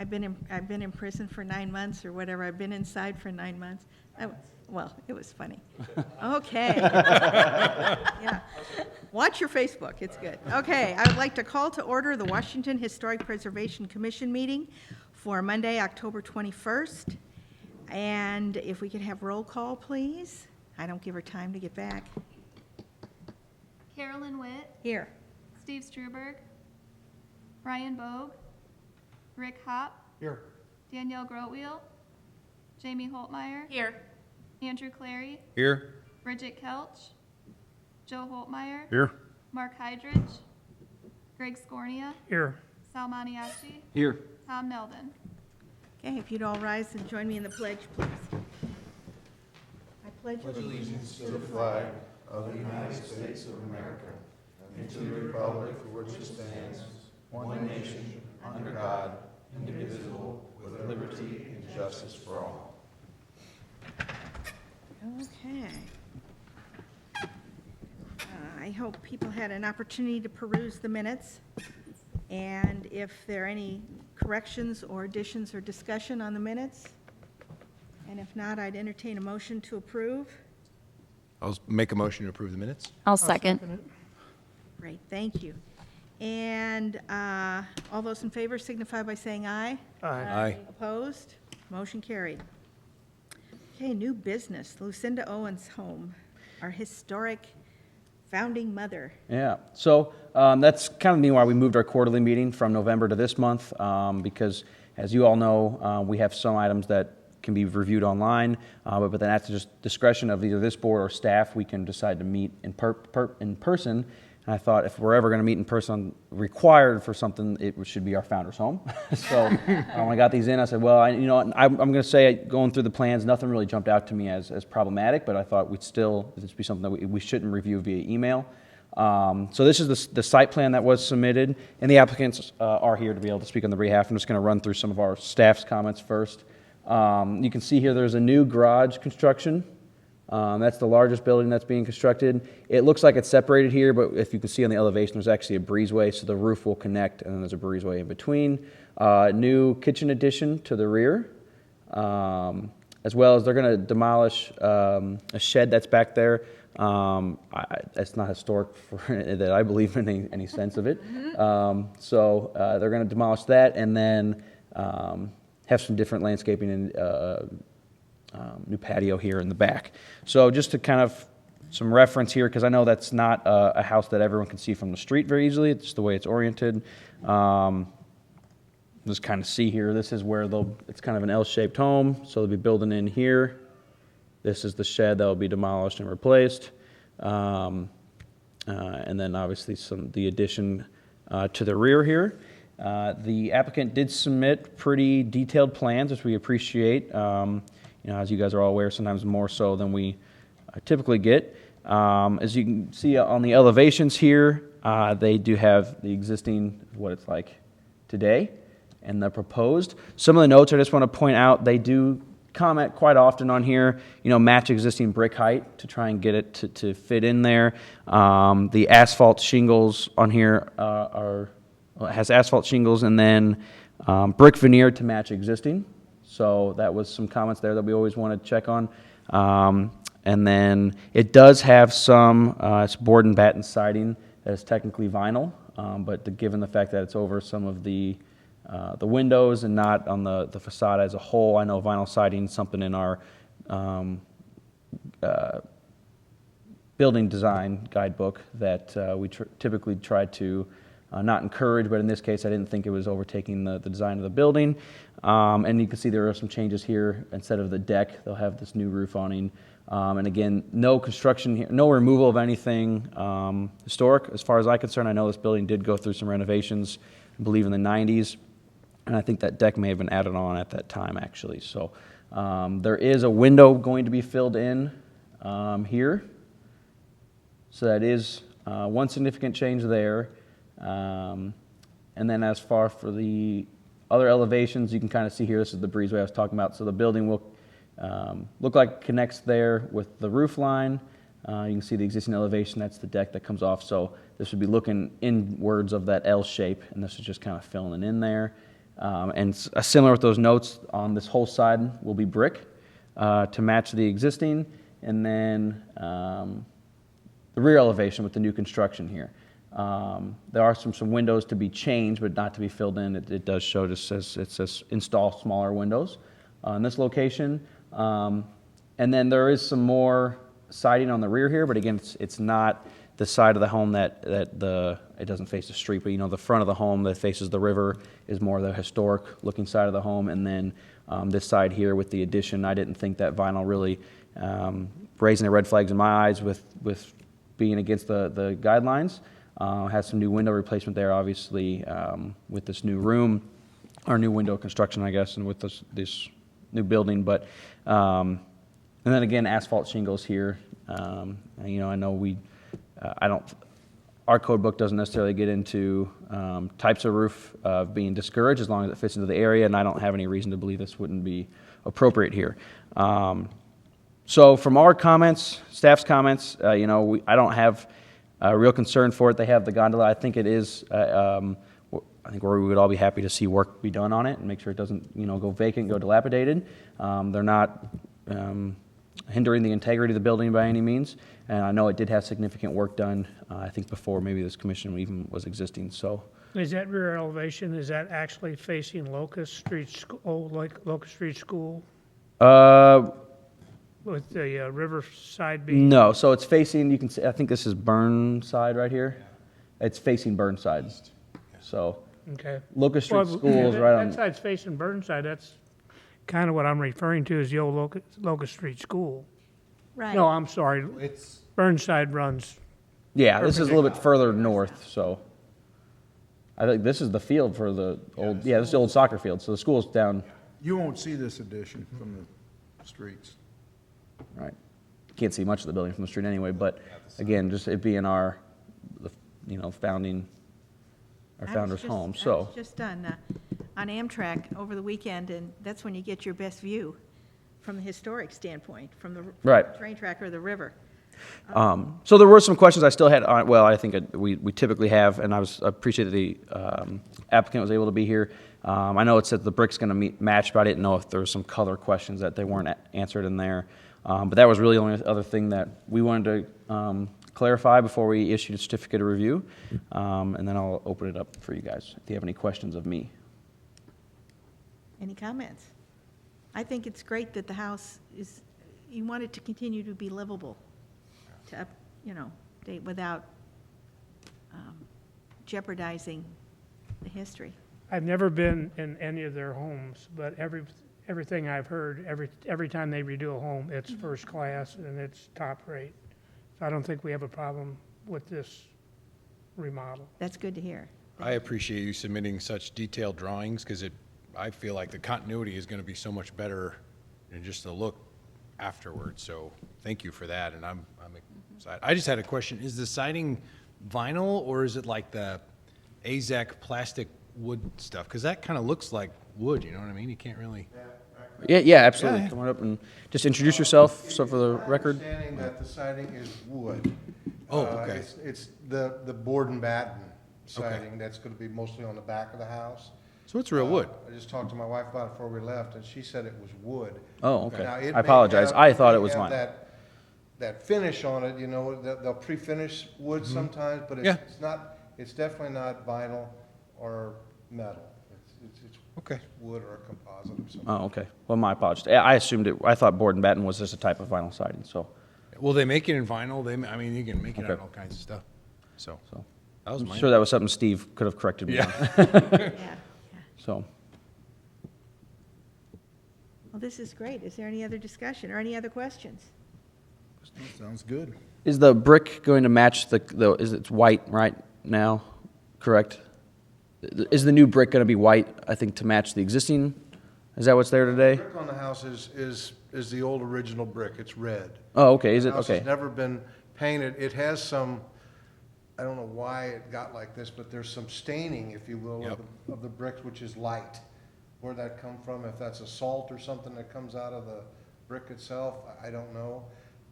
I've been in prison for 9 months or whatever. I've been inside for 9 months. Well, it was funny. Okay. Yeah. Watch your Facebook. It's good. Okay. I would like to call to order the Washington Historic Preservation Commission meeting for Monday, October 21st. And if we could have roll call, please. I don't give her time to get back. Carolyn Witt, Here. Steve Struberg, Brian Bogue, Rick Hopp, Here. Danielle Grotwheel, Jamie Holtmeyer, Here. Andrew Clary, Here. Bridget Kelch, Joe Holtmeyer, Here. Mark Hydrich, Greg Scornia, Here. Sal Maniaci, Here. Tom Nelson. Okay, if you'd all rise and join me in the pledge, please. I pledge allegiance To the flag of the United States of America and to the republic for which it stands, one nation, under God, indivisible, with liberty and justice for all. Okay. I hope people had an opportunity to peruse the minutes, and if there are any corrections or additions or discussion on the minutes, and if not, I'd entertain a motion to approve. I'll make a motion to approve the minutes. I'll second. Great, thank you. And all those in favor signify by saying aye. Aye. Opposed? Motion carried. Okay, new business, Lucinda Owens' home, our historic founding mother. Yeah, so that's kind of why we moved our quarterly meeting from November to this month, because as you all know, we have some items that can be reviewed online, but then at the just discretion of either this board or staff, we can decide to meet in person. And I thought if we're ever going to meet in person required for something, it should be our founder's home. So when I got these in, I said, well, I'm going to say, going through the plans, nothing really jumped out to me as problematic, but I thought this would be something that we shouldn't review via email. So this is the site plan that was submitted, and the applicants are here to be able to speak on their behalf. I'm just going to run through some of our staff's comments first. You can see here there's a new garage construction. That's the largest building that's being constructed. It looks like it's separated here, but if you can see on the elevation, there's actually a breezeway, so the roof will connect, and then there's a breezeway in between. New kitchen addition to the rear, as well as they're going to demolish a shed that's back there. That's not historic that I believe in any sense of it. So they're going to demolish that, and then have some different landscaping and new patio here in the back. So just to kind of some reference here, because I know that's not a house that everyone can see from the street very easily. It's the way it's oriented. Just kind of see here, this is where it's kind of an L-shaped home, so they'll be building in here. This is the shed that will be demolished and replaced. And then obviously the addition to the rear here. The applicant did submit pretty detailed plans, which we appreciate. As you guys are all aware, sometimes more so than we typically get. As you can see on the elevations here, they do have the existing, what it's like today, and the proposed. Some of the notes I just want to point out, they do comment quite often on here, match existing brick height to try and get it to fit in there. The asphalt shingles on here has asphalt shingles and then brick veneer to match existing. So that was some comments there that we always want to check on. And then it does have some it's board and batten siding that is technically vinyl, but given the fact that it's over some of the windows and not on the facade as a whole, I know vinyl siding is something in our building design guidebook that we typically try to not encourage, but in this case I didn't think it was overtaking the design of the building. And you can see there are some changes here. Instead of the deck, they'll have this new roof awning. And again, no construction here, no removal of anything historic. As far as I'm concerned, I know this building did go through some renovations, I believe in the 90s. And I think that deck may have been added on at that time, actually. So there is a window going to be filled in here. So that is one significant change there. And then as far for the other elevations, you can kind of see here, this is the breezeway I was talking about. So the building will look like it connects there with the roof line. You can see the existing elevation, that's the deck that comes off. So this would be looking inwards of that L shape, and this is just kind of filling in there. And similar with those notes, on this whole side will be brick to match the existing, and then the rear elevation with the new construction here. There are some windows to be changed, but not to be filled in. It does show, it says install smaller windows in this location. And then there is some more siding on the rear here, but again, it's not the side of the home that it doesn't face the street, but the front of the home that faces the river is more the historic looking side of the home. And then this side here with the addition, I didn't think that vinyl really raising the red flags in my eyes with being against the guidelines. Has some new window replacement there, obviously, with this new room, or new window construction, I guess, and with this new building. But and then again, asphalt shingles here. I know our code book doesn't necessarily get into types of roof being discouraged as long as it fits into the area, and I don't have any reason to believe this wouldn't be appropriate here. So from our comments, staff's comments, I don't have a real concern for it. They have the gondola. I think it is, I think we would all be happy to see work be done on it and make sure it doesn't, go vacant, go dilapidated. They're not hindering the integrity of the building by any means. And I know it did have significant work done, I think before maybe this commission even was existing, so. Is that rear elevation, is that actually facing Locust Street, Locust Street School with the riverside being? No, so it's facing, you can see, I think this is Burnside right here. It's facing Burnside. So Okay. Locust Street Well, School is right on. That side's facing Burnside, that's kind of what I'm referring to as the old Locust Street School. Right. No, I'm sorry, It's, Burnside runs, Yeah, this is a little bit further north, so. I think this is the field for the old, this is the old soccer field, so the school's down, you won't see this addition from the streets. right. Can't see much of the building from the street anyway, but again, just it being our founding, our founder's home, I so. was just on Amtrak over the weekend, and that's when you get your best view from the historic standpoint, from the Right. train track or the river. So there were some questions I still had on, well, I think we typically have, and I appreciate that the applicant was able to be here. I know it said the brick's going to match, but I didn't know if there were some color questions that they weren't answered in there. But that was really the only other thing that we wanted to clarify before we issued a certificate of review. And then I'll open it up for you guys if you have any questions of me. Any comments? I think it's great that the house is, you want it to continue to be livable, to, without jeopardizing the history. I've never been in any of their homes, but everything I've heard, every time they redo a home, it's first class and it's top rate. So I don't think we have a problem with this remodel. That's good to hear. I appreciate you submitting such detailed drawings, because I feel like the continuity is going to be so much better than just the look afterwards. So thank you for that, and I'm excited. I just had a question: is the siding vinyl, or is it like the AZEK plastic wood stuff? Because that kind of looks like wood. You know what I mean? You can't really. Yeah, absolutely. Yeah. Come on up and just introduce yourself, so for the record. Understanding that the siding is wood. Oh, okay. It's the board and batten siding that's going to be mostly on the back of the house. So it's real wood. I just talked to my wife about it before we left, and she said it was wood. Oh, okay. Now, it I may apologize. have- I thought it may was have vinyl. That finish on it, they'll pre-finish wood sometimes, but Yeah. it's definitely not vinyl or metal. It's Okay. wood or a composite or something. Oh, okay. Well, my apologies. I assumed I thought board and batten was just a type of vinyl siding, so. Well, they make it in vinyl. You can make it out Okay. of all kinds of stuff. So So, that was I'm my. sure that was something Steve could have corrected me on, Yeah. so. Well, this is great. Is there any other discussion or any other questions? Sounds good. Is the brick going to match it's white right now, correct? Is the new brick going to be white, I think, to match the existing? Is that what's there today? Brick on the house is the old original brick. It's red. Oh, okay, is it? The house Okay. has never been painted. It has some, I don't know why it got like this, but there's some staining, if you will, Yep. of the bricks, which is light. Where that come from, if that's a salt or something that comes out of the brick itself, I don't know.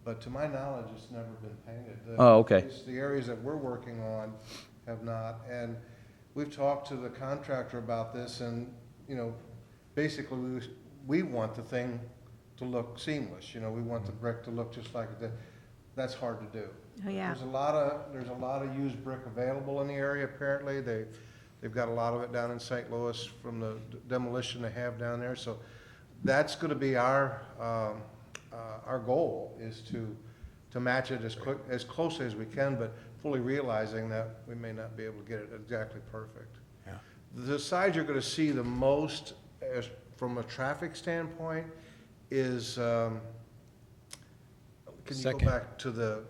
But to my knowledge, it's never been painted. Oh, okay. The areas that we're working on have not. And we've talked to the contractor about this, and you know, basically, we want the thing to look seamless, you know, we want the brick to look just like that. That's hard to do. Oh, yeah. There's a lot of used brick available in the area, apparently. They've got a lot of it down in St. Louis from the demolition they have down there. So that's gonna be our goal, is to match it as closely as we can, but fully realizing that we may not be able to get it exactly perfect. Yeah. The side you're gonna see the most, from a traffic standpoint, is, can you go Second. back to the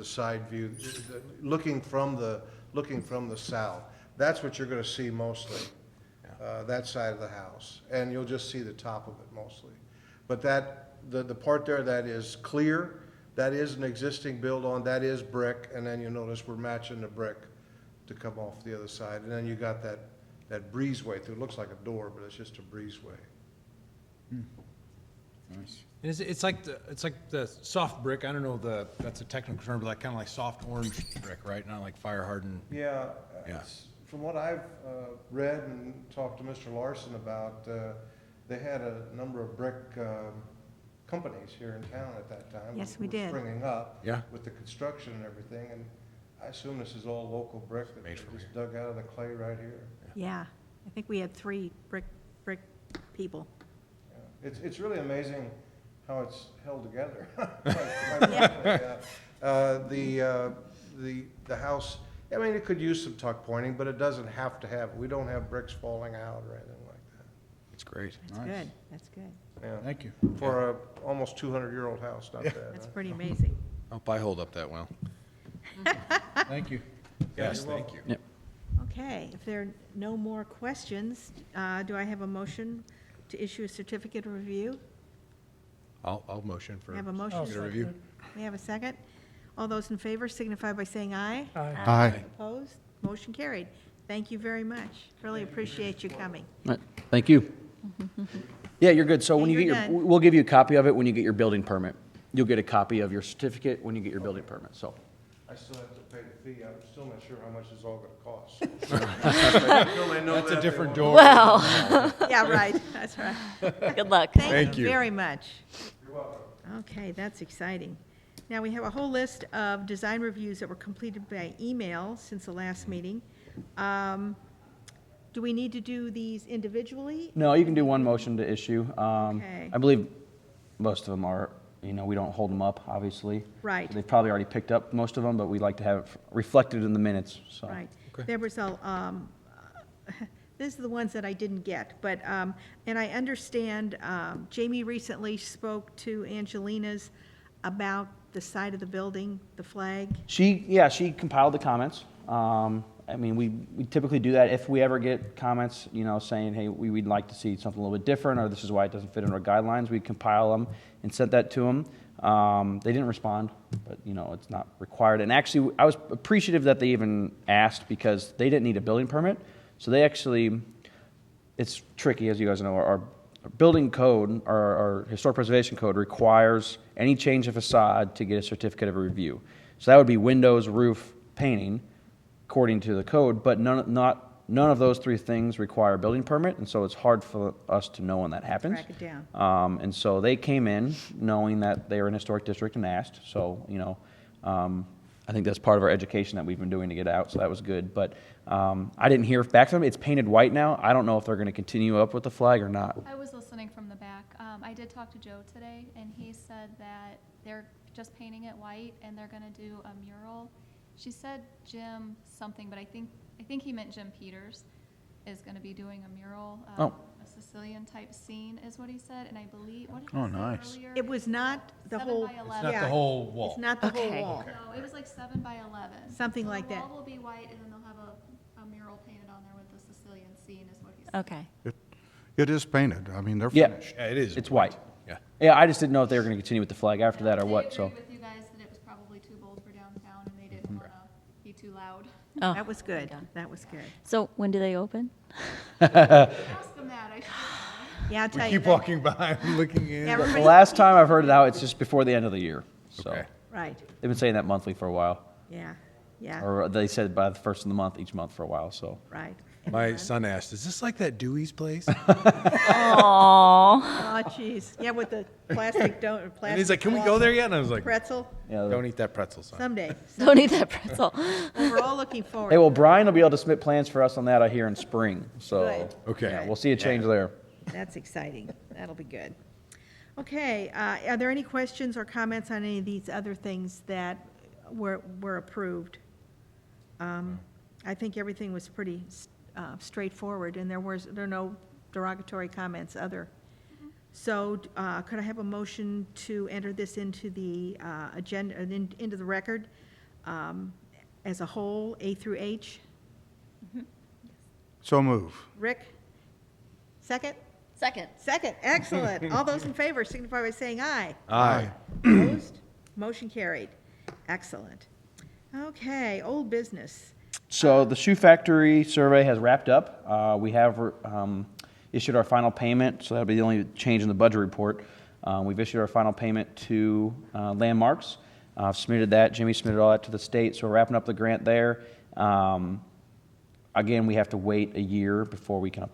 side view, looking from the south? That's what you're gonna see mostly, that side of the house, and you'll just see the top of it mostly. But the part there that is clear, that is an existing build-on, that is brick, and then you notice we're matching the brick to come off the other side. And then you got that breezeway through, it looks like a door, but it's just a breezeway. Nice. It's like the soft brick, I don't know that's a technical term, but like kind of like soft orange brick, right? Not like fire hardened. Yeah, Yeah. from what I've read and talked to Mr. Larson about, they had a number of brick companies here in town at that time. Yes, we were did. Springing up. Yeah. With the construction and everything, and I assume this is all local brick that they Made from just dug out of the clay right here. Yeah, I think we had 3 brick people. Yeah. It's really amazing how it's held together. The house, I mean, it could use some tuck pointing, but it doesn't have to have it. We don't have bricks falling out or anything like that. It's great. That's Nice. good, that's good. Yeah. Thank you. For a almost 200-year-old house, not bad. That's huh? pretty amazing. Hope I hold up that well. Thank you. Yes, you're thank you. Yep. Okay, if there are no more questions, do I have a motion to issue a certificate of review? I'll motion for. We have a motion. I'll Get a second review. it. We have a second? All those in favor signify by saying aye. Aye. Aye. Opposed? Motion carried. Thank you very much. Really appreciate you coming. All right, thank you. Yeah, you're good. So when Yeah, you get you're your, done. we'll give you a copy of it when you get your building permit. You'll get a copy of your certificate when you get your building permit, so. I still have to pay the fee. I'm still not sure how much it's all gonna cost. That's a different door. Well, Yeah, right, that's right. good luck. Thank Thank you you. very much. You're welcome. Okay, that's exciting. Now, we have a whole list of design reviews that were completed by email since the last meeting. Do we need to do these individually? No, you can do one motion to issue. Okay. I believe most of them are, you know, we don't hold them up, obviously. Right. So they've probably already picked up most of them, but we'd like to have it reflected in the minutes, so. Right. Okay. There was a, these are the ones that I didn't get, but, and I understand, Jamie recently spoke to Angelina's about the side of the building, the flag. She compiled the comments. I mean, we typically do that if we ever get comments, you know, saying, hey, we'd like to see something a little bit different, or this is why it doesn't fit in our guidelines. We compile them and sent that to them. They didn't respond, but, you know, it's not required. And actually, I was appreciative that they even asked, because they didn't need a building permit. So they actually, it's tricky, as you guys know, our building code, our historic preservation code requires any change of facade to get a certificate of review. So that would be windows, roof, painting, according to the code, but none of those 3 things require a building permit, and so it's hard for us to know when that happens. Track it down. And so they came in knowing that they were in a historic district and asked, so, you know, I think that's part of our education that we've been doing to get out, so that was good. But I didn't hear back from them. It's painted white now. I don't know if they're going to continue up with the flag or not. I was listening from the back. I did talk to Joe today, and he said that they're just painting it white, and they're gonna do a mural. She said Jim something, but I think he meant Jim Peters is gonna be doing a mural. Oh. A Sicilian-type scene is what he said, and I believe, what did Oh, he say nice. earlier? It was not the 7 whole. by It's 11. not Yeah. the whole wall. It's not the whole Okay. wall. No, it was like 7 by 11. Something So like that. The wall will be white, and then they'll have a mural painted on there with the Sicilian scene, is what he said. Okay. It is painted. I mean, they're Yeah. finished. Yeah, it is. It's white. Yeah. Yeah, I just didn't know if they were going to continue with the flag after that or They what, so. agreed with you guys that it was probably too bold for downtown, and they didn't want to be too loud. Oh, That was good, done. that was good. So when do they open? Ask them that, I should know. Yeah, I'll We tell you. keep that- walking by, looking in. Yeah, The everybody- last time I've heard it out, it's just before the end of the year, so. Okay. Right, They've been saying that monthly for a while, yeah, yeah, or they said by the first of the month, each month for a while, so. right. My son asked, is this like that Dewey's place? Aww. Oh, jeez. Yeah, with the plastic don't, plastic. And he's like, can we go there yet? And I was like, Pretzel, Yeah, don't eat that pretzel, son. someday. Don't eat that pretzel. Well, we're all looking forward. Hey, well, Brian will be able to submit plans for us on that, I hear, in spring. So, Good. Okay. yeah, we'll see a change there. That's exciting. That'll be good. Okay, are there any questions or comments on any of these other things that were approved? I think everything was pretty straightforward, and there are no derogatory comments other. So could I have a motion to enter this into the agenda, into the record as a whole, A through H? So move. Rick? Second? Second. Second, excellent. All those in favor signify by saying aye. Aye. Opposed? Motion carried. Excellent. Okay, old business. So the shoe factory survey has wrapped up. We have issued our final payment, so that'll be the only change in the budget report. We've issued our final payment to Landmarks. Submitted that. Jimmy submitted all that to the state, so we're wrapping up the grant there. Again, we have to wait a year before we can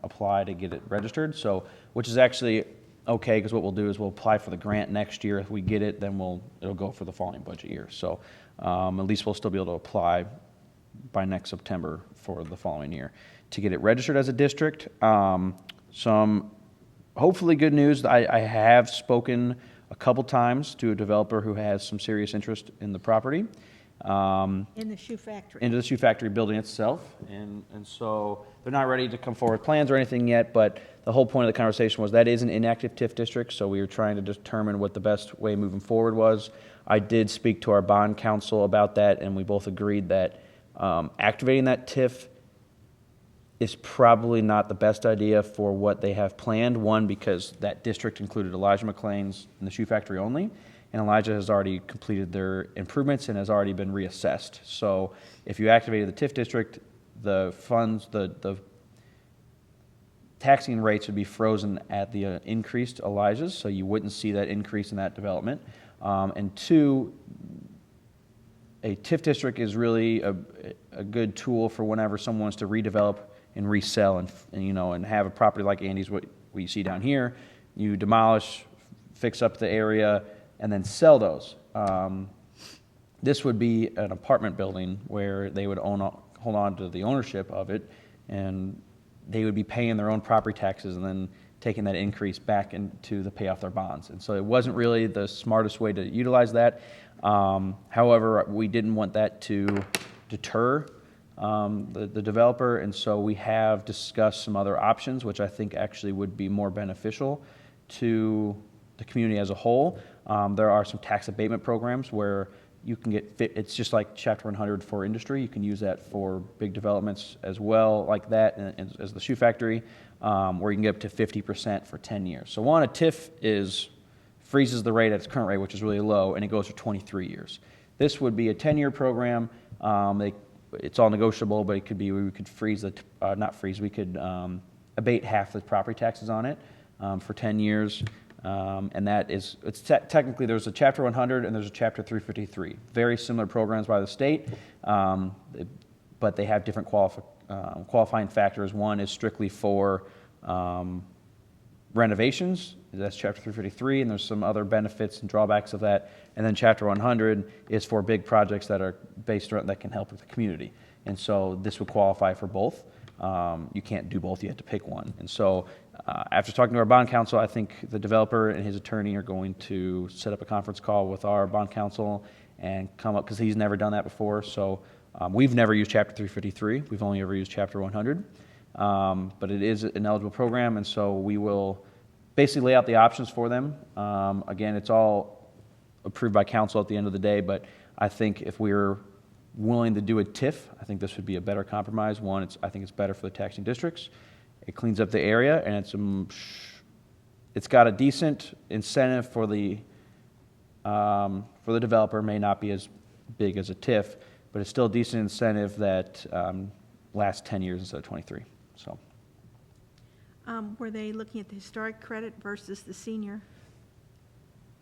apply to get it registered. So, which is actually okay, because what we'll do is we'll apply for the grant next year. If we get it, then it'll go for the following budget year. So, at least we'll still be able to apply by next September for the following year to get it registered as a district. Some hopefully good news. I have spoken a couple times to a developer who has some serious interest in the property. In the shoe factory. Into the shoe factory building itself. And so they're not ready to come forward with plans or anything yet, but the whole point of the conversation was that is an inactive TIF district, so we were trying to determine what the best way moving forward was. I did speak to our bond counsel about that, and we both agreed that activating that TIF is probably not the best idea for what they have planned. One, because that district included Elijah McLean's and the shoe factory only. And Elijah has already completed their improvements and has already been reassessed. So if you activated the TIF district, the funds, the taxing rates would be frozen at the increased Elijah's, so you wouldn't see that increase in that development. And two, a TIF district is really a good tool for whenever someone wants to redevelop and resell and have a property like Andy's, what you see down here. You demolish, fix up the area, and then sell those. This would be an apartment building where they would hold on to the ownership of it, and they would be paying their own property taxes and then taking that increase back into the pay off their bonds. And so it wasn't really the smartest way to utilize that. However, we didn't want that to deter the developer, and so we have discussed some other options, which I think actually would be more beneficial to the community as a whole. There are some tax abatement programs where you can it's just like Chapter 100 for industry. You can use that for big developments as well, like that, and as the shoe factory, where you can get up to 50% for 10 years. So one, a TIF freezes the rate at its current rate, which is really low, and it goes for 23 years. This would be a 10-year program. It's all negotiable, but it could be, we could freeze we could abate half the property taxes on it for 10 years. And that is, technically there's a Chapter 100 and there's a Chapter 353. Very similar programs by the state, but they have different qualifying factors. One is strictly for renovations. That's Chapter 353, and there's some other benefits and drawbacks of that. And then Chapter 100 is for big projects that are based around, that can help with the community. And so this would qualify for both. You can't do both, you have to pick one. And so after talking to our bond counsel, I think the developer and his attorney are going to set up a conference call with our bond counsel and come up, because he's never done that before. So we've never used Chapter 353. We've only ever used Chapter 100. But it is an eligible program, and so we will basically lay out the options for them. Again, it's all approved by council at the end of the day, but I think if we're willing to do a TIF, I think this would be a better compromise. One, I think it's better for the taxing districts. It cleans up the area, and it's got a decent incentive for the developer. May not be as big as a TIF, but it's still a decent incentive that lasts 10 years instead of 23. So Were they looking at the historic credit versus the senior?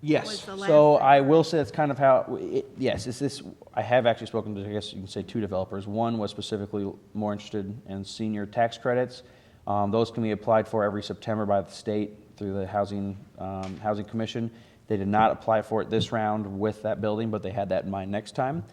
Yes, was the so last- I will say that's kind of how, yes, I have actually spoken to, I guess you can say, two developers. One was specifically more interested in senior tax credits. Those can be applied for every September by the state through the Housing Commission. They did not apply for it this round with that building, but they had that in mind next time.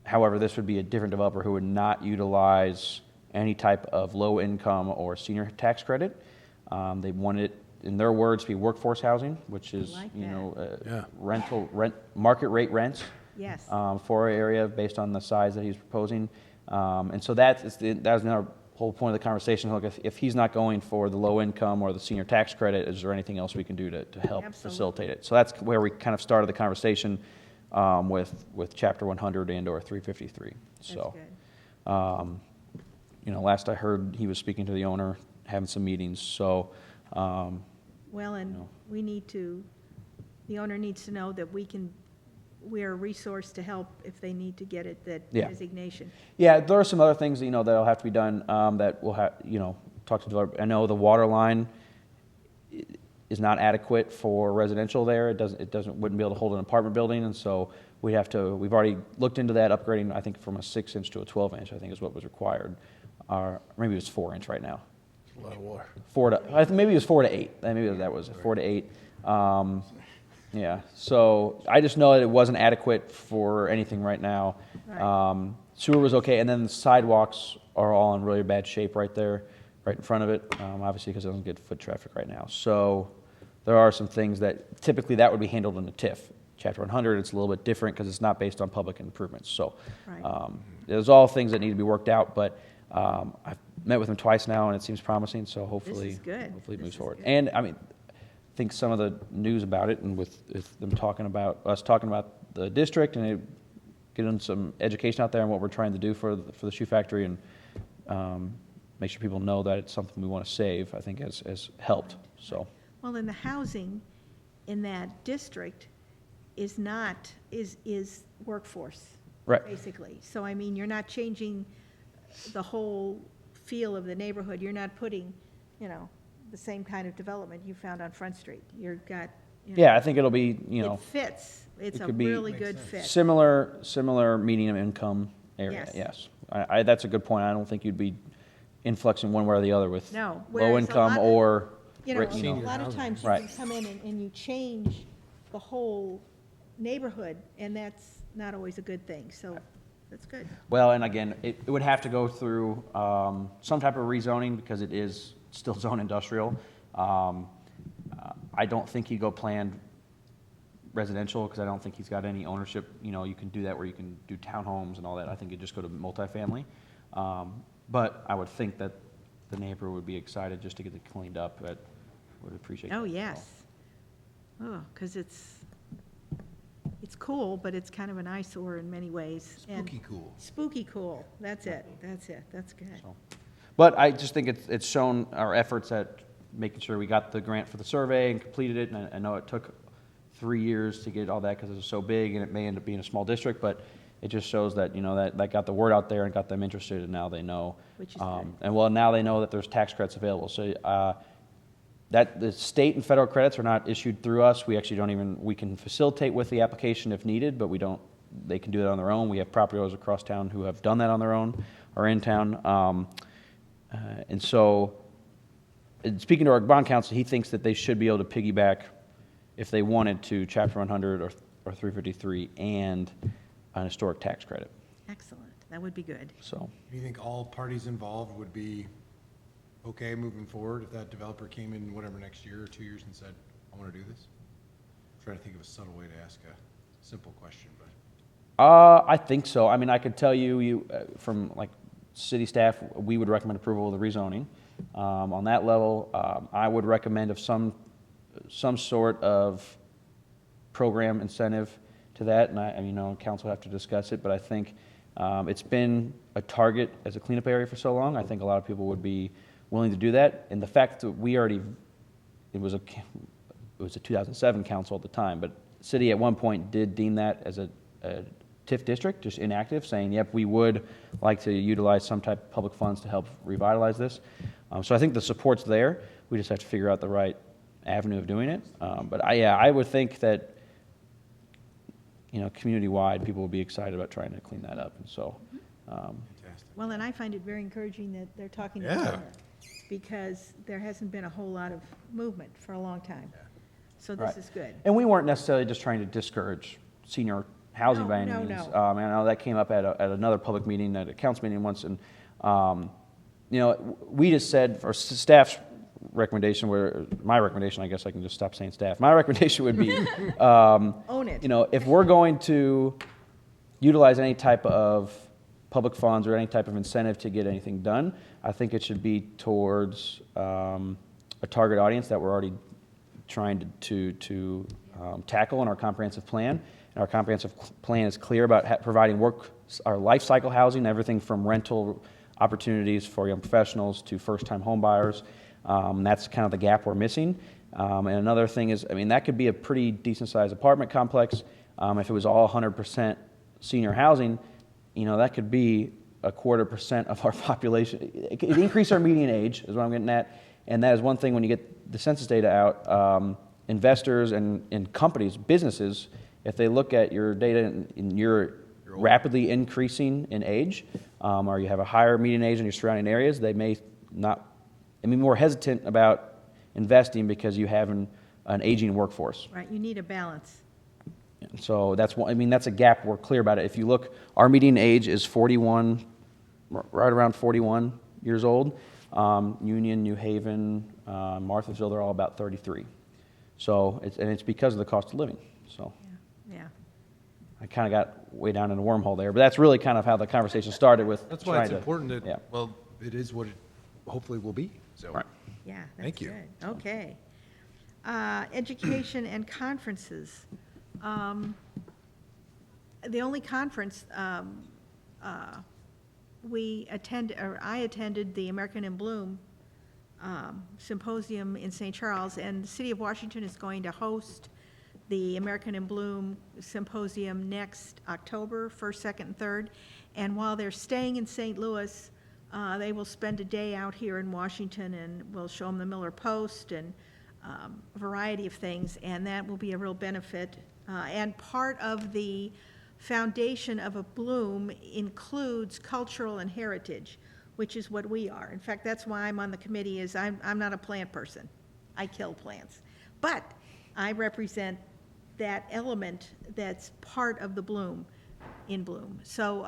However, this would be a different developer who would not utilize any type of low income or senior tax credit. They wanted it, in their words, to be workforce housing, which is, like you that. know, market rate rents. Yes. For our area based on the size that he's proposing. And so that was another whole point of the conversation. Look, if he's not going for the low income or the senior tax credit, is there anything else we can do to help Absolutely. facilitate it? So that's where we kind of started the conversation with Chapter 100 and or 353. That's So, good. you know, last I heard, he was speaking to the owner, having some meetings. So, Well, and No. we need to, the owner needs to know that we're a resource to help if they need to get it, that Yeah. designation. yeah, there are some other things, you know, that'll have to be done, that we'll have, you know, talk to the developer. I know the water line is not adequate for residential there. Wouldn't be able to hold an apartment building, and so we've already looked into that, upgrading, I think, from a 6-inch to a 12-inch, I think is what was required. Or maybe it was 4-inch right now. A lot of water. Maybe it was 4 to 8. Maybe that was 4 to 8. Yeah, so I just know that it wasn't adequate for anything right now. Right. Sewer was okay, and then the sidewalks are all in really bad shape right there, right in front of it, obviously because it doesn't get foot traffic right now. So there are some things that typically that would be handled in a TIF. Chapter 100, it's a little bit different because it's not based on public improvements. So Right. there's all things that need to be worked out, but I've met with him twice now, and it seems promising, so hopefully, is good. hopefully it This moves is forward. good. And, I mean, I think some of the news about it, and with them talking about, us talking about the district, and getting some education out there on what we're trying to do for the shoe factory, and make sure people know that it's something we want to save, I think has helped, so. Well, and the housing in that district is workforce. Right. Basically. So, I mean, you're not changing the whole feel of the neighborhood. You're not putting, you know, the same kind of development you found on Front Street. You've got, you know. Yeah, I think it'll be, you know, It fits. It's it a could be really good fit. similar medium income area, Yes. yes. That's a good point. I don't think you'd be influxing one way or the other with No, low whereas a income lot- or, You know, you a know, lot of times you Right. can come in and you change the whole neighborhood, and that's not always a good thing. So that's good. well, and again, it would have to go through some type of rezoning because it is still zone industrial. I don't think he'd go planned residential because I don't think he's got any ownership. You know, you can do that where you can do townhomes and all that. I think it'd just go to multifamily. But I would think that the neighbor would be excited just to get it cleaned up. But would appreciate that. Oh, as well. yes. Oh, because it's cool, but it's kind of an eyesore in many ways. And Spooky cool. Spooky cool. That's it. That's it. That's good. So, but I just think it's shown our efforts at making sure we got the grant for the survey and completed it. And I know it took 3 years to get all that because it was so big, and it may end up being a small district, but it just shows that, you know, that got the word out there and got them interested, and now they know. Which is good. And well, now they know that there's tax credits available. So that the state and federal credits are not issued through us. We actually we can facilitate with the application if needed, but they can do that on their own. We have property owners across town who have done that on their own or in town. And so, speaking to our bond counsel, he thinks that they should be able to piggyback, if they wanted to, Chapter 100 or 353 and an historic tax credit. Excellent. That would be good. So, Do you think all parties involved would be okay moving forward if that developer came in, whatever, next year or 2 years and said, I want to do this? I'm trying to think of a subtle way to ask a simple question, but. I think so. I mean, I could tell you from like city staff, we would recommend approval of the rezoning. On that level, I would recommend of some sort of program incentive to that, and you know, council will have to discuss it, but I think it's been a target as a cleanup area for so long. I think a lot of people would be willing to do that, and the fact that it was a 2007 council at the time, but city at one point did deem that as a TIF district, just inactive, saying, yep, we would like to utilize some type of public funds to help revitalize this. So I think the support's there. We just have to figure out the right avenue of doing it. But I would think that, community-wide, people will be excited about trying to clean that up. And so, Well, and I find it very encouraging that they're talking to Yeah. the owner, because there hasn't been a whole lot of movement for a long time. So this Right. is good. and we weren't necessarily just trying to discourage senior housing No, by any no, means. no. And I know that came up at another public meeting, at a council meeting once, and, we just said, or staff's recommendation, my recommendation, I guess I can just stop saying staff, my recommendation would be, Own it. if we're going to utilize any type of public funds or any type of incentive to get anything done, I think it should be towards a target audience that we're already trying to tackle in our comprehensive plan. And our comprehensive plan is clear about providing our life cycle housing, everything from rental opportunities for young professionals to first-time home buyers. That's kind of the gap we're missing. And another thing is, that could be a pretty decent-sized apartment complex. If it was all 100% senior housing, that could be 0.25% of our population. It could increase our median age, is what I'm getting at. And that is one thing when you get the census data out, investors and companies, businesses, if they look at your data and you're rapidly increasing in age, or you have a higher median age in your surrounding areas, they may not, be more hesitant about investing because you have an aging workforce. Right, you need a balance. So that's one, that's a gap, we're clear about it. If you look, our median age is 41, right around 41 years old. Union, New Haven, Marthasville, they're all about 33. So, it's because of the cost of living, so. Yeah. I kind of got way down in the wormhole there, but that's really kind of how the conversation started with That's why it's trying to- important that, yeah. well, it is what it hopefully will be, so. Right. Yeah, that's Thank you. good. Okay. Education and conferences. The only conference I attended the American in Bloom symposium in St. Charles, and the City of Washington is going to host the American in Bloom symposium next October, 1st, 2nd, and 3rd. And while they're staying in St. Louis, they will spend a day out here in Washington, and we'll show them the Miller Post and a variety of things, and that will be a real benefit. And part of the foundation of a Bloom includes cultural and heritage, which is what we are. In fact, that's why I'm on the committee, is I'm not a plant person. I kill plants. But I represent that element that's part of the Bloom, in Bloom. So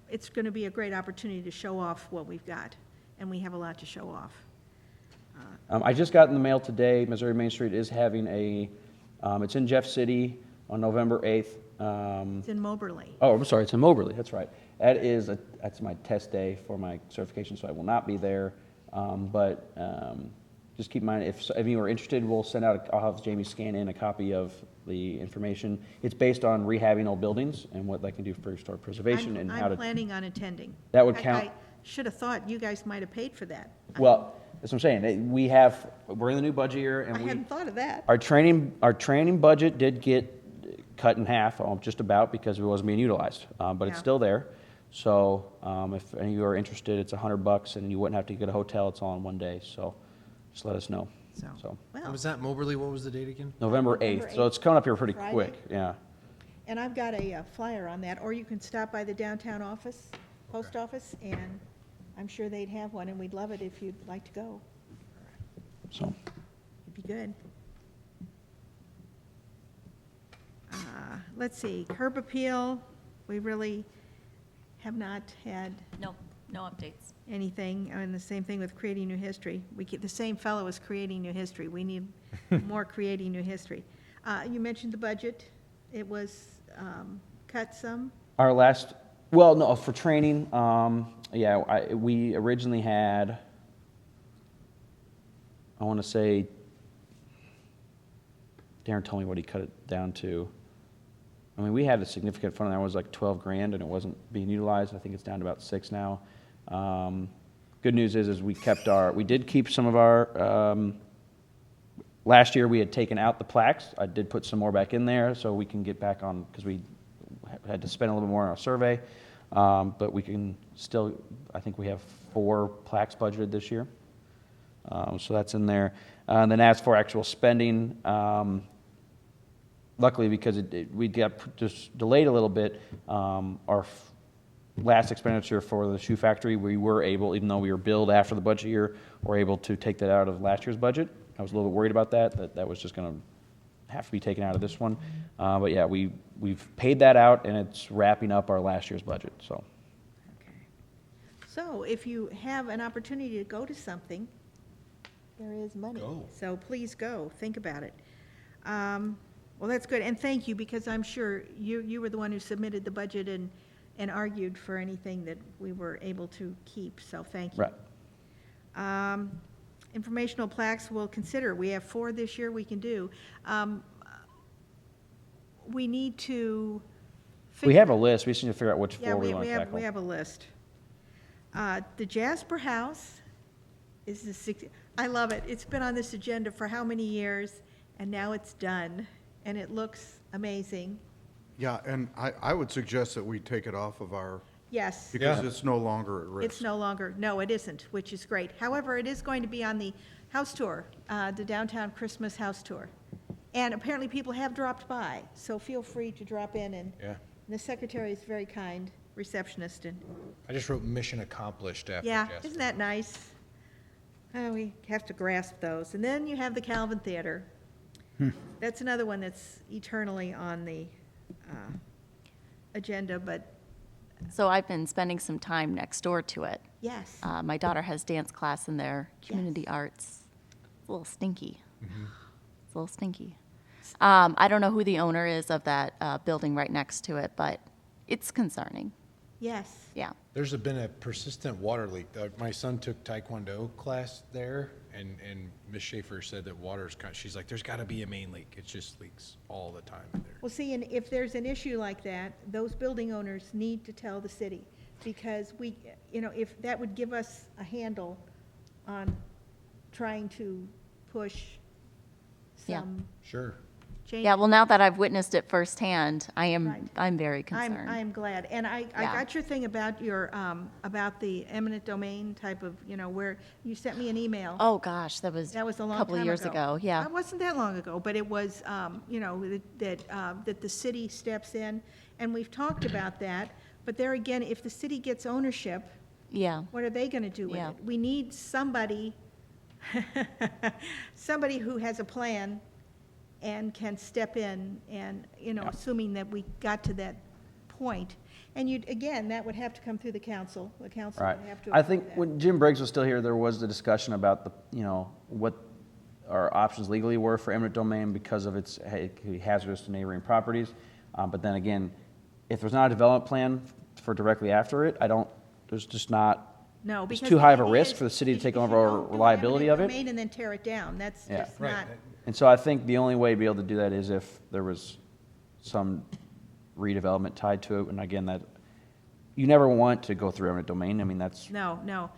it's going to be a great opportunity to show off what we've got, and we have a lot to show off. I just got in the mail today, Missouri Main Street is having it's in Jeff City on November 8th. It's in Moberly. Oh, I'm sorry, it's in Moberly, that's right. That's my test day for my certification, so I will not be there. But just keep in mind, if you are interested, we'll send out, I'll have Jamie scan in a copy of the information. It's based on rehabbing old buildings and what they can do for historic preservation and how I'm to. planning on attending. That would In fact, count. I should have thought you guys might have paid for that. Well, that's what I'm saying. We're in the new budget year, I and hadn't thought of that. our training budget did get cut in half, just about, because it wasn't being utilized. But it's Yeah. still there. So if any of you are interested, it's $100, and you wouldn't have to get a hotel. It's all in one day. So just let us know. So Well, Was that Moberly? What was the date again? November November 8th. So it's coming up here pretty Friday. quick. Yeah. and I've got a flyer on that, or you can stop by the downtown office, post office, and I'm sure they'd have one, and we'd love it if you'd like to go. So It'd be good. Let's see, curb appeal, we really have not had No, no updates. anything, and the same thing with creating new history. The same fellow is creating new history. We need more creating new history. You mentioned the budget. It was cut some. our last, well, no, for training, we originally had, I want to say, Darren told me what he cut it down to. We had a significant fund, that was like 12 grand, and it wasn't being utilized. I think it's down to about 6 now. Good news is we did keep some of our, last year we had taken out the plaques. I did put some more back in there so we can get back on, because we had to spend a little bit more on our survey. But we can still, I think we have 4 plaques budgeted this year. So that's in there. And then as for actual spending, luckily, because we got just delayed a little bit, our last expenditure for the shoe factory, we were able, even though we were billed after the budget year, we're able to take that out of last year's budget. I was a little bit worried about that was just going to have to be taken out of this one. But yeah, we've paid that out, and it's wrapping up our last year's budget, so. Okay. So if you have an opportunity to go to something, there is money. Go. So please go, think about it. Well, that's good, and thank you, because I'm sure you were the one who submitted the budget and argued for anything that we were able to keep, so thank you. Right. Informational plaques we'll consider. We have 4 this year we can do. We need to. We have a list, we just need to figure out which Yeah, four we we want to have, tackle. we have a list. The Jasper House is I love it. It's been on this agenda for how many years, and now it's done, and it looks amazing. Yeah, and I would suggest that we take it off of our, Yes. because Yeah. it's no longer at risk. It's no longer, no, it isn't, which is great. However, it is going to be on the house tour, the downtown Christmas house tour. And apparently people have dropped by, so feel free to drop in, and Yeah. the secretary is very kind, receptionist, and, I just wrote mission accomplished after yeah, Jasper. isn't that nice? We have to grasp those. And then you have the Calvin Theater. That's another one that's eternally on the agenda, but So I've been spending some time next door to it. yes, My daughter has dance class in their community Yes. arts. It's a little stinky. It's a little stinky. I don't know who the owner is of that building right next to it, but it's concerning. yes. Yeah. There's been a persistent water leak. My son took Taekwondo class there, and Ms. Schaefer said that water's she's like, there's gotta be a main leak. It just leaks all the time in there. Well, see, and if there's an issue like that, those building owners need to tell the city, because we, if that would give us a handle on trying to push Yeah. some Sure. change. Yeah, well, now that I've witnessed it firsthand, Right. I'm very concerned. I'm glad, and I Yeah. got your thing about about the eminent domain type of, where you sent me an email. Oh, gosh, that was That was a a long time couple ago. of years ago, yeah. It wasn't that long ago, but it was, that the city steps in, and we've talked about that. But there again, if the city gets ownership, Yeah. what are they going to do with Yeah. it? We need somebody, somebody who has a plan and can step in and, assuming that we got to that point. And again, that would have to come through the council. The council Right. would have to I approve think that. when Jim Briggs was still here, there was the discussion about what our options legally were for eminent domain because of its hazardous to neighboring properties. But then again, if there's not a development plan for directly after it, there's just not, No, it's because too high of a the risk idea for the is city to if take you over don't our do reliability of eminent it. domain and then tear it down, that's Yeah. just Right. not, And so I think the only way to be able to do that is if there was some redevelopment tied to it. And again, that, you never want to go through eminent domain. I mean, that's no.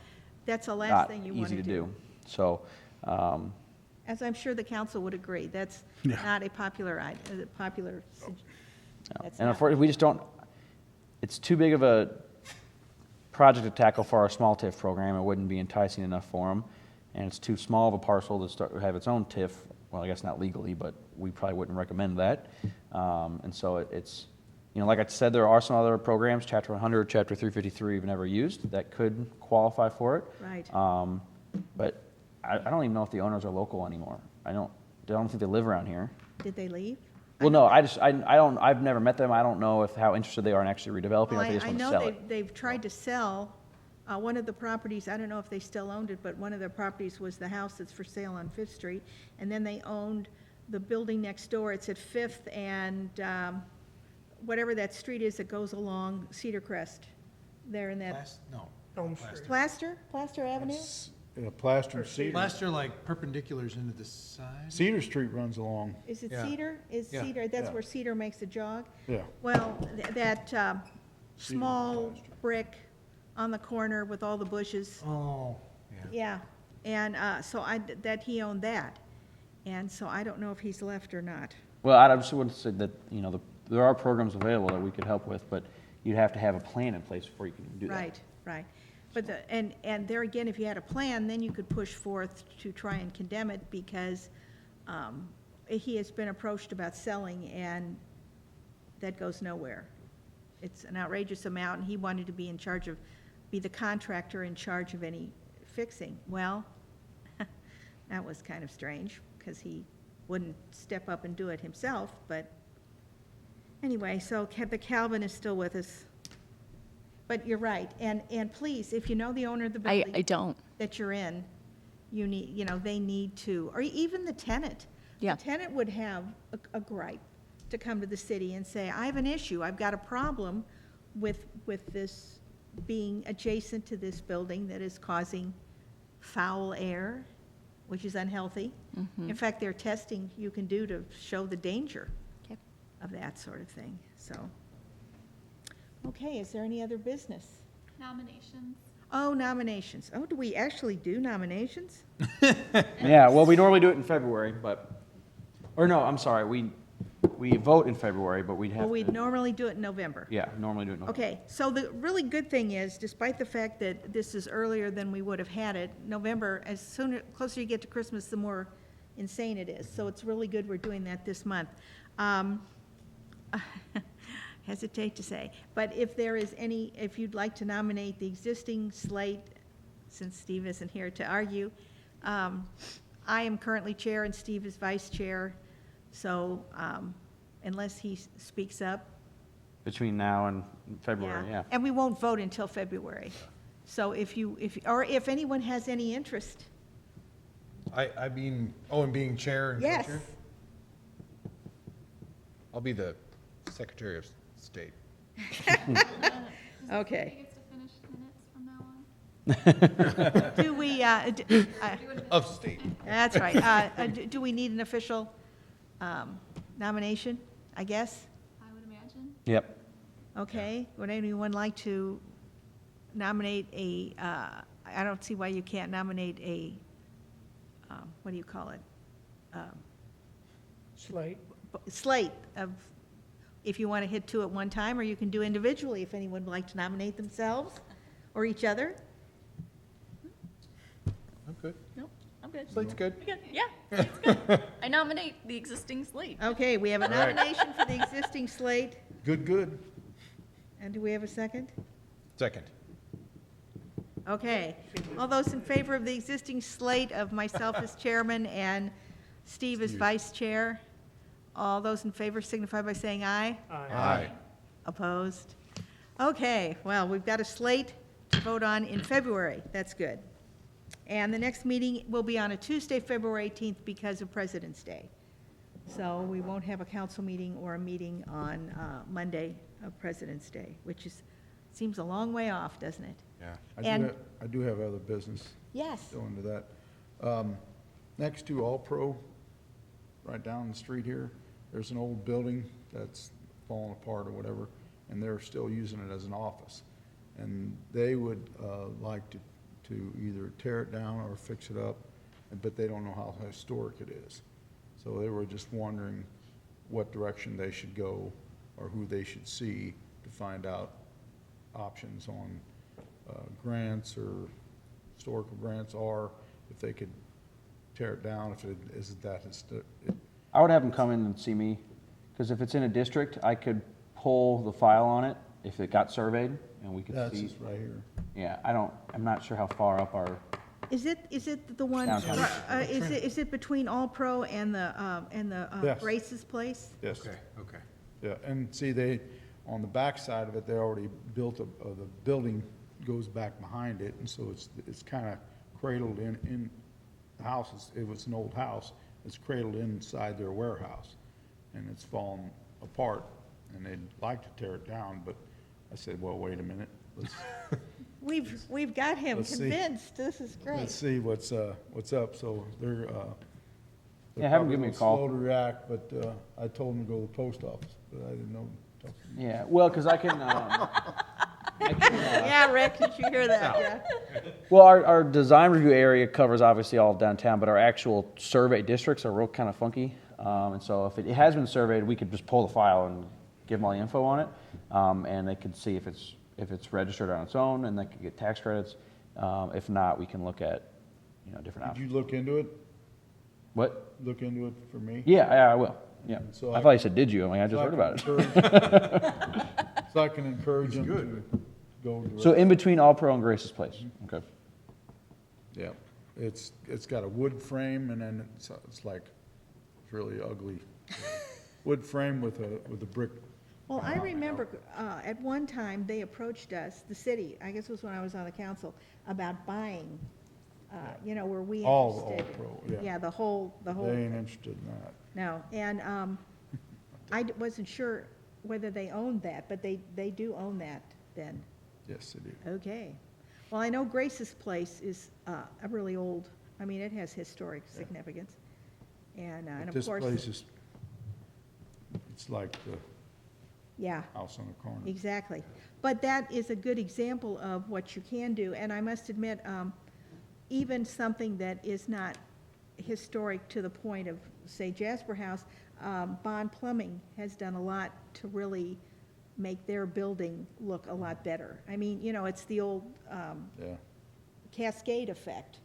That's the last not thing you want easy to to do. do. So, As I'm sure the council would agree, that's not a popular, that's and not- unfortunately, we just don't, it's too big of a project to tackle for our small TIF program. It wouldn't be enticing enough for them. And it's too small of a parcel to have its own TIF. Well, I guess not legally, but we probably wouldn't recommend that. And so it's, like I said, there are some other programs, Chapter 100, Chapter 353, we've never used, that could qualify for it. Right. But I don't even know if the owners are local anymore. I don't think they live around here. Did they leave? Well, no, I've never met them. I don't know how interested they are in actually redeveloping, or if they just I want to know sell it. they've tried to sell one of the properties, I don't know if they still owned it, but one of their properties was the house that's for sale on Fifth Street. And then they owned the building next door. It's at Fifth and whatever that street is that goes along Cedar Crest, there in that. No. Elm Street. Plaster Avenue? Plaster and Cedar. Plaster like perpendiculars into the side? Cedar Street runs along, Is it Yeah. Cedar? Is Yeah. Cedar, that's Yeah. where Cedar makes a jog? yeah. Well, that small brick on the corner with all the bushes, Oh, yeah. And so that he owned that. And so I don't know if he's left or not. Well, I just would say that, there are programs available that we could help with, but you'd have to have a plan in place before you can do that. Right. But and there again, if you had a plan, then you could push forth to try and condemn it, because he has been approached about selling, and that goes nowhere. It's an outrageous amount, and he wanted to be be the contractor in charge of any fixing. Well, that was kind of strange, because he wouldn't step up and do it himself, but anyway, so the Calvin is still with us. But you're right, and please, if you know the owner of the building. I don't. That you're in, they need to, or even the tenant. Yeah. The tenant would have a gripe to come to the city and say, I have an issue, I've got a problem with this being adjacent to this building that is causing foul air, which is unhealthy. In fact, there are testing you can do to show the danger Okay. of that sort of thing, so. Okay, is there any other business? Nominations. Oh, nominations. Oh, do we actually do nominations? Yeah, well, we normally do it in February, or no, I'm sorry, we vote in February, but we'd have Well, we'd to, normally do it in November. yeah, normally do it in November. Okay, so the really good thing is, despite the fact that this is earlier than we would have had it, November, closer you get to Christmas, the more insane it is. So it's really good we're doing that this month. Hesitate to say, but if you'd like to nominate the existing slate, since Steve isn't here to argue, I am currently chair and Steve is vice chair, so unless he speaks up. Between now and February, yeah. And we won't vote until February. So if anyone has any interest, and being chair and yes. co-chair? I'll be the Secretary of State. Okay. He gets to finish minutes from now on. Do we, Of state. that's right. Do we need an official nomination, I guess? I would imagine. Yep. Okay. Would anyone like to nominate I don't see why you can't nominate what do you call it? Slate. Slate of, if you want to hit two at one time, or you can do individually if anyone would like to nominate themselves or each other. I'm good. No, I'm good. Slate's good. Good. Yeah, it's good. I nominate the existing slate. Okay, we have a All right. nomination for the existing slate, Good. and do we have a second? Second. Okay. All those in favor of the existing slate of myself as chairman and Steve as vice chair? All those in favor signify by saying aye. Aye. Opposed? Okay, well, we've got a slate to vote on in February. That's good. And the next meeting will be on a Tuesday, February 18th, because of President's Day. So we won't have a council meeting or a meeting on Monday of President's Day, which seems a long way off, doesn't it? Yeah. And- I do have other business Yes. go into that. Next to All Pro, right down the street here, there's an old building that's fallen apart or whatever, and they're still using it as an office. And they would like to either tear it down or fix it up, but they don't know how historic it is. So they were just wondering what direction they should go or who they should see to find out options on grants or historical grants, or if they could tear it down if it isn't that I would have them come in and see me, because if it's in a district, I could pull the file on it if it got surveyed, and we could That's see. just right here. Yeah, I'm not sure how far up our, Is it the one, Downtown. is it between All Pro and the Yes. Grace's place? Yes. Okay. Yeah, and see, on the back side of it, they already built the building goes back behind it, and so it's kind of cradled in the house. It was an old house. It's cradled inside their warehouse, and it's fallen apart, and they'd like to tear it down, but I said, well, wait a minute. We've got him Let's see. convinced. This is Let's great. see what's up. So they're Yeah, have 'em give me a call. Slow to react, but I told them to go to the post office, but I didn't know. yeah, well, because I can, Yeah, Rick, did you hear that? Yeah. well, our design review area covers obviously all of downtown, but our actual survey districts are real kind of funky. And so if it has been surveyed, we could just pull the file and give them all the info on it, and they could see if if it's registered on its own and that could get tax credits. If not, we can look at, different Did you options. look into it? What? Look into it for me? Yeah, I will, yeah. So I thought you said, did you? I'm like, I just heard about it. So I can encourage them to go to it. So in between All Pro and Grace's Place, okay. Yeah, it's got a wood frame and then it's like, it's really ugly. Wood frame with a brick. Well, I remember at one time, they approached us, the city, I guess it was when I was on the council, about buying, were we All interested? Pro, yeah. Yeah, the whole They ain't interested in that. No, and wasn't sure whether they owned that, but they do own that then. Yes, they do. Okay. Well, I know Grace's Place is a really old, I mean, it has historic significance. And of This course. place is, it's like the Yeah, house on the corner. exactly. But that is a good example of what you can do. And I must admit, even something that is not historic to the point of, say, Jasper House, Bond Plumbing has done a lot to really make their building look a lot better. I mean, it's the old Yeah. cascade effect,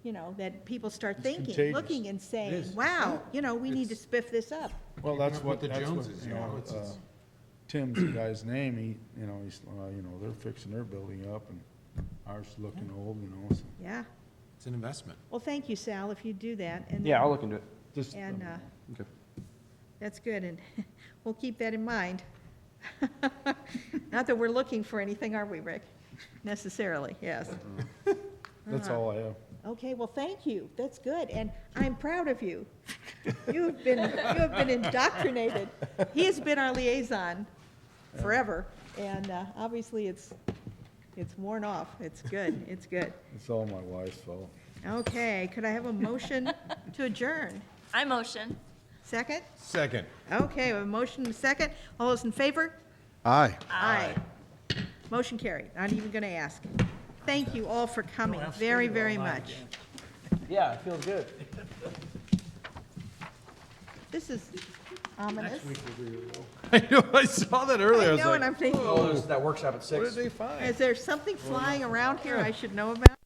that people start It's thinking, contagious. looking and saying, is. wow, we need to spiff this up. Well, that's With what, the that's what, Joneses, it's- Tim's the guy's name, he's, they're fixing their building up and ours is looking old, so. Yeah. It's an investment. Well, thank you, Sal, if you do that. And Yeah, I'll look into it. Just, And Okay. that's good, and we'll keep that in mind. Not that we're looking for anything, are we, Rick? Necessarily, yes. that's all I have. Okay, well, thank you. That's good, and I'm proud of you. You have been indoctrinated. He has been our liaison forever, and obviously it's worn off. It's good, it's good. It's all my wife's fault. Okay, could I have a motion to adjourn? I motion. Second? Second. Okay, we have a motion and a second. All those in favor? Aye. Aye. Motion carried. Not even going to ask. Thank you all for coming, very, very much. Yeah, it feels good. This is ominous. I know, I saw that earlier. I I was know, like, and I'm thinking, Oh, that workshop at what 6. did they find? is there something flying around here I should know about?